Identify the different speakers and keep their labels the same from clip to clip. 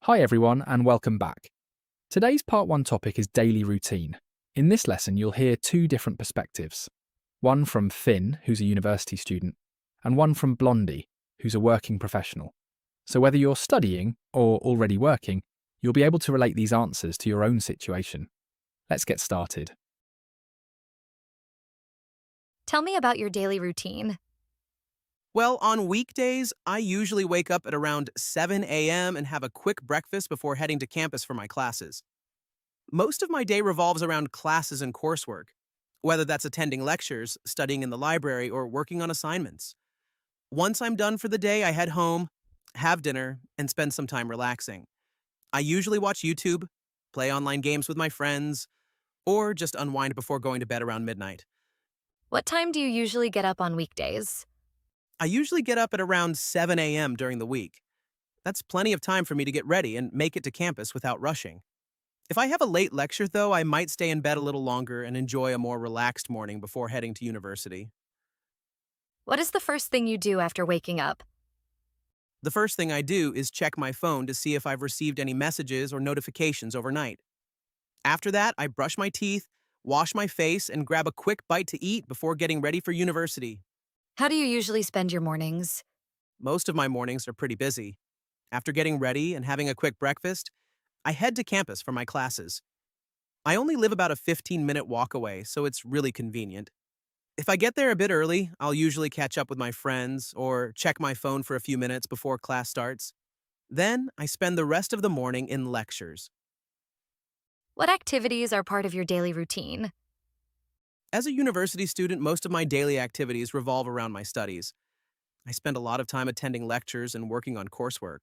Speaker 1: Hi everyone and welcome back. Today's part 1 topic is daily routine. In this lesson you'll hear two different perspectives. One from Finn, who's a university student, and one from Blondie, who's a working professional. So whether you're studying or already working, you'll be able to relate these answers to your own situation. Let's get started.
Speaker 2: Tell me about your daily routine.
Speaker 3: Well, on weekdays, I usually wake up at around 7 a.m. and have a quick breakfast before heading to campus for my classes. Most of my day revolves around classes and coursework, whether that's attending lectures, studying in the library, or working on assignments. Once I'm done for the day, I head home, have dinner, and spend some time relaxing. I usually watch YouTube, play online games with my friends, or just unwind before going to bed around midnight.
Speaker 2: What time do you usually get up on weekdays?
Speaker 3: I usually get up at around 7 a.m. during the week. That's plenty of time for me to get ready and make it to campus without rushing. If I have a late lecture, though, I might stay in bed a little longer and enjoy a more relaxed morning before heading to university.
Speaker 2: What is the first thing you do after waking up?
Speaker 3: The first thing I do is check my phone to see if I've received any messages or notifications overnight. After that, I brush my teeth, wash my face, and grab a quick bite to eat before getting ready for university.
Speaker 2: How do you usually spend your mornings?
Speaker 3: Most of my mornings are pretty busy. After getting ready and having a quick breakfast, I head to campus for my classes. I only live about a 15-minute walk away, so it's really convenient. If I get there a bit early, I'll usually catch up with my friends or check my phone for a few minutes before class starts. Then, I spend the rest of the morning in lectures.
Speaker 2: What activities are part of your daily routine?
Speaker 3: As a university student, most of my daily activities revolve around my studies. I spend a lot of time attending lectures and working on coursework.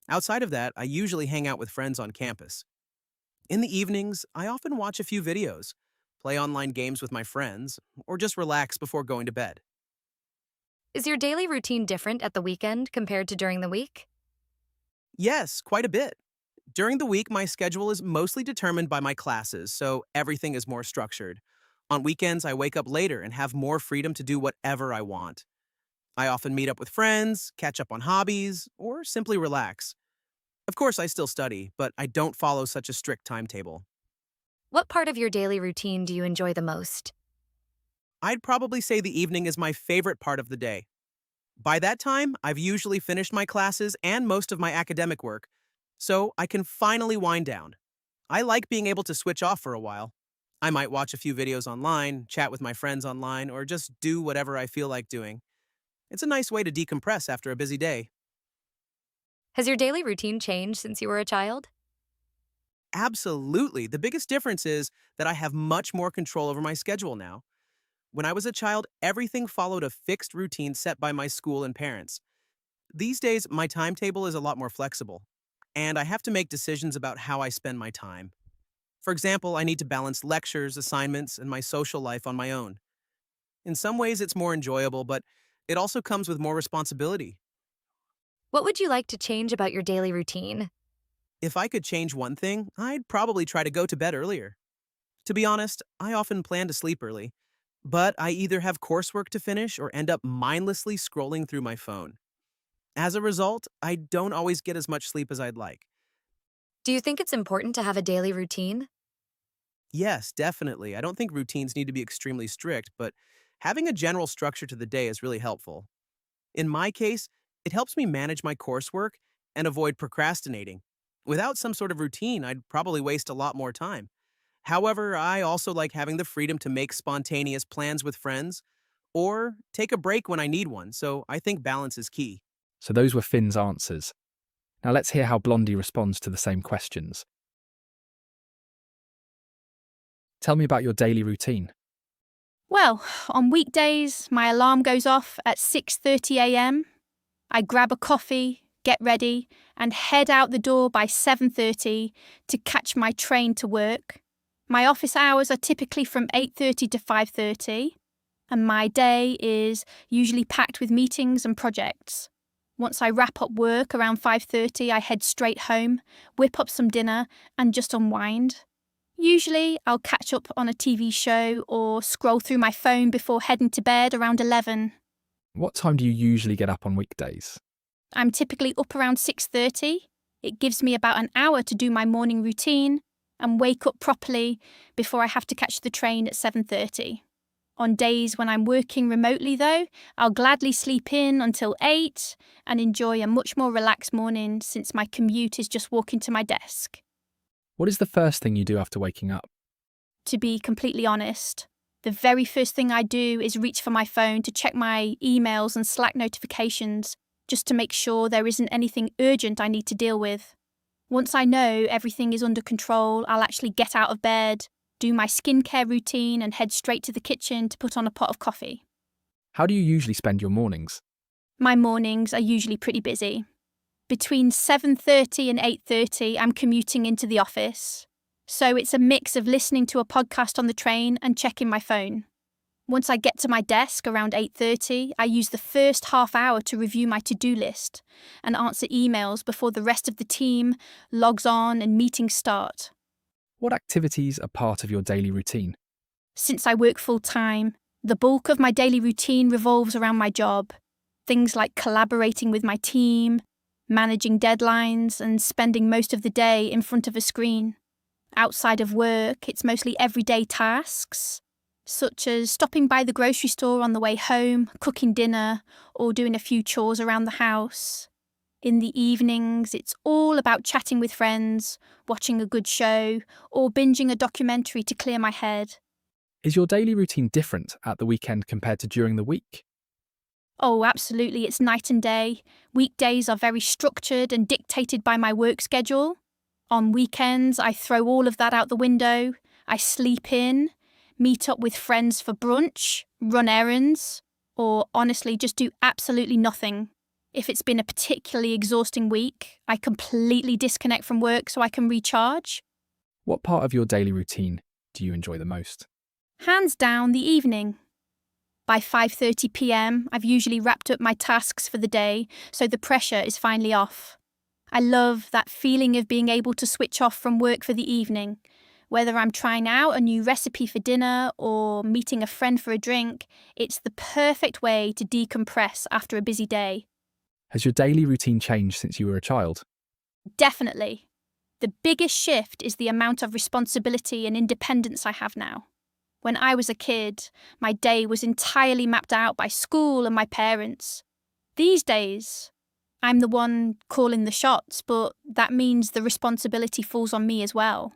Speaker 3: Outside of that, I usually hang out with friends on campus. In the evenings, I often watch a few videos, play online games with my friends, or just relax before going to bed.
Speaker 2: Is your daily routine different at the weekend compared to during the week?
Speaker 3: Yes, quite a bit. During the week, my schedule is mostly determined by my classes, so everything is more structured. On weekends, I wake up later and have more freedom to do whatever I want. I often meet up with friends, catch up on hobbies, or simply relax. Of course, I still study, but I don't follow such a strict timetable.
Speaker 2: What part of your daily routine do you enjoy the most?
Speaker 3: I'd probably say the evening is my favorite part of the day. By that time, I've usually finished my classes and most of my academic work, so I can finally wind down. I like being able to switch off for a while. I might watch a few videos online, chat with my friends online, or just do whatever I feel like doing. It's a nice way to decompress after a busy day.
Speaker 2: Has your daily routine changed since you were a child?
Speaker 3: Absolutely. The biggest difference is that I have much more control over my schedule now. When I was a child, everything followed a fixed routine set by my school and parents. These days, my timetable is a lot more flexible, and I have to make decisions about how I spend my time. For example, I need to balance lectures, assignments, and my social life on my own. In some ways, it's more enjoyable, but it also comes with more responsibility.
Speaker 2: What would you like to change about your daily routine?
Speaker 3: If I could change one thing, I'd probably try to go to bed earlier. To be honest, I often plan to sleep early, but I either have coursework to finish or end up mindlessly scrolling through my phone. As a result, I don't always get as much sleep as I'd like.
Speaker 2: Do you think it's important to have a daily routine?
Speaker 3: Yes, definitely. I don't think routines need to be extremely strict, but having a general structure to the day is really helpful. In my case, it helps me manage my coursework and avoid procrastinating. Without some sort of routine, I'd probably waste a lot more time. However, I also like having the freedom to make spontaneous plans with friends or take a break when I need one, so I think balance is key.
Speaker 1: So those were Finn's answers. Now let's hear how Blondie responds to the same questions. Tell me about your daily routine.
Speaker 4: Well, on weekdays, my alarm goes off at 6:30 a.m. I grab a coffee, get ready, and head out the door by 7:30 to catch my train to work. My office hours are typically from 8:30 to 5:30, and my day is usually packed with meetings and projects. Once I wrap up work around 5:30, I head straight home, whip up some dinner, and just unwind. Usually, I'll catch up on a TV show or scroll through my phone before heading to bed around 11.
Speaker 1: What time do you usually get up on weekdays?
Speaker 4: I'm typically up around 6:30. It gives me about an hour to do my morning routine and wake up properly before I have to catch the train at 7:30. On days when I'm working remotely, though, I'll gladly sleep in until 8 and enjoy a much more relaxed morning since my commute is just walking to my desk.
Speaker 1: What is the first thing you do after waking up?
Speaker 4: To be completely honest, the very first thing I do is reach for my phone to check my emails and Slack notifications just to make sure there isn't anything urgent I need to deal with. Once I know everything is under control, I'll actually get out of bed, do my skincare routine and head straight to the kitchen to put on a pot of coffee.
Speaker 1: How do you usually spend your mornings?
Speaker 4: My mornings are usually pretty busy. Between 7:30 and 8:30, I'm commuting into the office. So it's a mix of listening to a podcast on the train and checking my phone. Once I get to my desk around 8:30, I use the first half hour to review my to-do list and answer emails before the rest of the team logs on and meetings start.
Speaker 1: What activities are part of your daily routine?
Speaker 4: Since I work full-time, the bulk of my daily routine revolves around my job. Things like collaborating with my team, managing deadlines, and spending most of the day in front of a screen. Outside of work, it's mostly everyday tasks, such as stopping by the grocery store on the way home, cooking dinner, or doing a few chores around the house. In the evenings, it's all about chatting with friends, watching a good show, or binging a documentary to clear my head.
Speaker 1: Is your daily routine different at the weekend compared to during the week?
Speaker 4: Oh, absolutely, it's night and day. Weekdays are very structured and dictated by my work schedule. On weekends, I throw all of that out the window. I sleep in, meet up with friends for brunch, run errands, or honestly just do absolutely nothing. If it's been a particularly exhausting week, I completely disconnect from work so I can recharge.
Speaker 1: What part of your daily routine do you enjoy the most?
Speaker 4: Hands down, the evening. By 5:30 p.m, I've usually wrapped up my tasks for the day, so the pressure is finally off. I love that feeling of being able to switch off from work for the evening. Whether I'm trying out a new recipe for dinner or meeting a friend for a drink, it's the perfect way to decompress after a busy day.
Speaker 1: Has your daily routine changed since you were a child?
Speaker 4: Definitely. The biggest shift is the amount of responsibility and independence I have now. When I was a kid, my day was entirely mapped out by school and my parents. These days, I'm the one calling the shots, but that means the responsibility falls on me as well.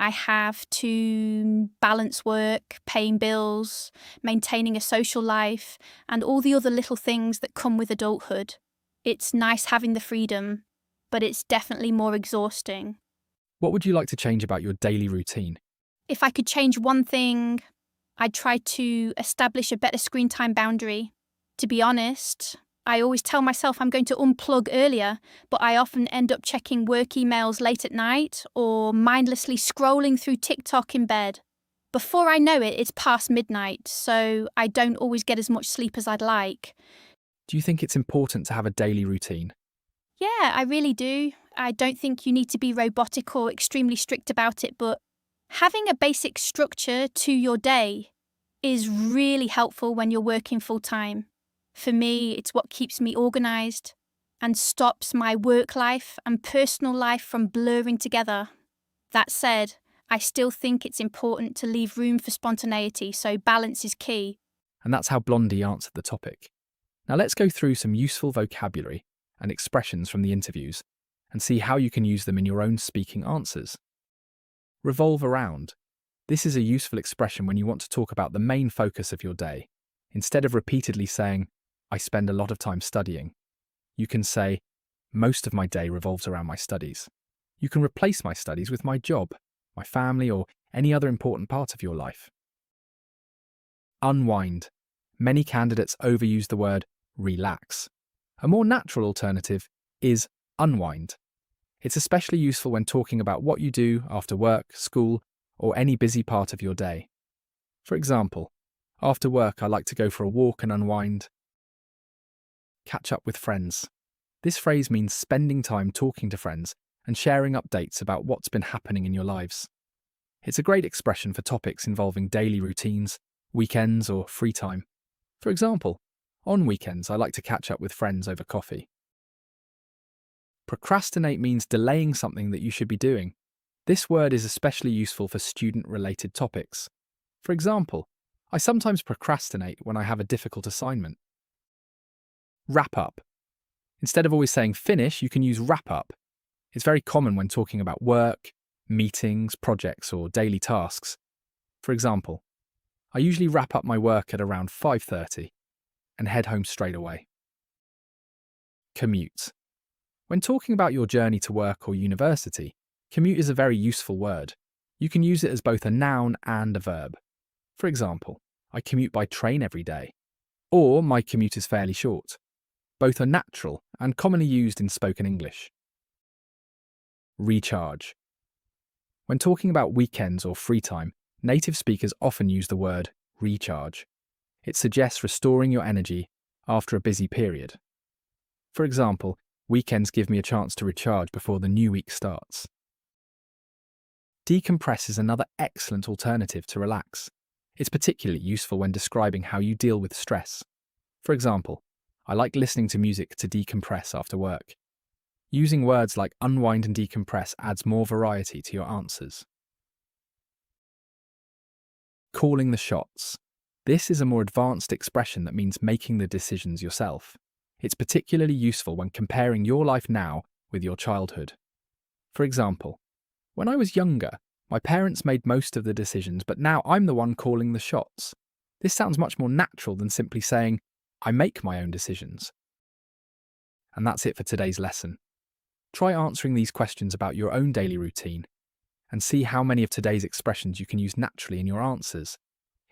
Speaker 4: I have to balance work, paying bills, maintaining a social life, and all the other little things that come with adulthood. It's nice having the freedom, but it's definitely more exhausting.
Speaker 1: What would you like to change about your daily routine?
Speaker 4: If I could change one thing, I'd try to establish a better screen time boundary. To be honest, I always tell myself I'm going to unplug earlier, but I often end up checking work emails late at night or mindlessly scrolling through TikTok in bed. Before I know it, it's past midnight, so I don't always get as much sleep as I'd like.
Speaker 1: Do you think it's important to have a daily routine?
Speaker 4: Yeah, I really do. I don't think you need to be robotic or extremely strict about it, but having a basic structure to your day is really helpful when you're working full-time. For me, it's what keeps me organised and stops my work life and personal life from blurring together. That said, I still think it's important to leave room for spontaneity, so balance is key.
Speaker 1: And that's how Blondie answered the topic. Now let's go through some useful vocabulary and expressions from the interviews and see how you can use them in your own speaking answers. Revolve around. This is a useful expression when you want to talk about the main focus of your day. Instead of repeatedly saying, I spend a lot of time studying, you can say, most of my day revolves around my studies. You can replace my studies with my job, my family, or any other important part of your life. Unwind. Many candidates overuse the word relax. A more natural alternative is unwind. It's especially useful when talking about what you do after work, school, or any busy part of your day. For example, after work I like to go for a walk and unwind. Catch up with friends. This phrase means spending time talking to friends and sharing updates about what's been happening in your lives. It's a great expression for topics involving daily routines, weekends, or free time. For example, on weekends I like to catch up with friends over coffee. Procrastinate means delaying something that you should be doing. This word is especially useful for student-related topics. For example, I sometimes procrastinate when I have a difficult assignment. Wrap up. Instead of always saying finish, you can use wrap up. It's very common when talking about work, meetings, projects, or daily tasks. For example, I usually wrap up my work at around 5:30 and head home straight away. Commute. When talking about your journey to work or university, commute is a very useful word. You can use it as both a noun and a verb. For example, I commute by train every day, or my commute is fairly short. Both are natural and commonly used in spoken English. Recharge. When talking about weekends or free time, native speakers often use the word recharge. It suggests restoring your energy after a busy period. For example, weekends give me a chance to recharge before the new week starts. Decompress is another excellent alternative to relax. It's particularly useful when describing how you deal with stress. For example, I like listening to music to decompress after work. Using words like unwind and decompress adds more variety to your answers. Calling the shots. This is a more advanced expression that means making the decisions yourself. It's particularly useful when comparing your life now with your childhood. For example, when I was younger, my parents made most of the decisions, but now I'm the one calling the shots. This sounds much more natural than simply saying, I make my own decisions. And that's it for today's lesson. Try answering these questions about your own daily routine and see how many of today's expressions you can use naturally in your answers.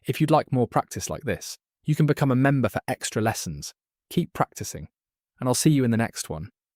Speaker 1: If you'd like more practice like this, you can become a member for extra lessons. Keep practicing, and I'll see you in the next one.